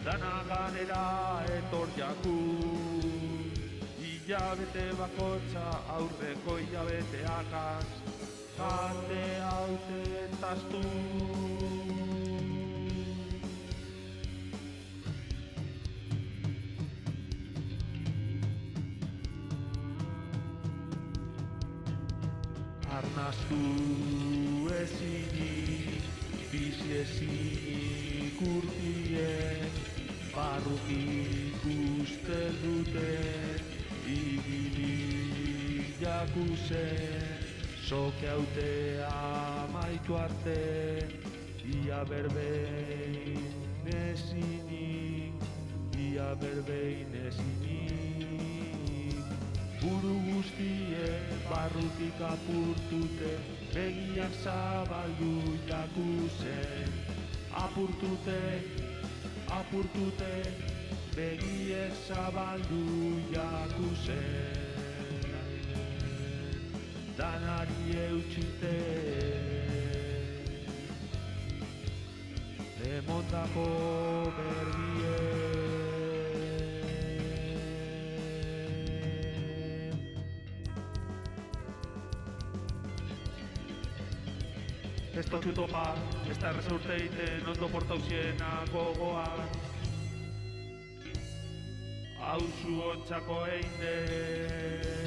Dana ganera etor jaku, hilabete bakotxa aurreko hilabeteakaz, jate haute tastu. Arnaztu ezinik, bizi ezinik urtien, barrutik uste duten, ibilik jakuzen, soke haute amaitu arte, ia berbein ezinik, ia berbein ezinik. Buru guztien barrutik apurtute, begiak zabaldu jakuzen. Apurtute, begiek zabaldu jakuzen. Danari eutxite, emondako bergien. Ez totxu topa, ez da erreza urteiten, ondo portauzienak gogoan. Hauzu ontxako eine.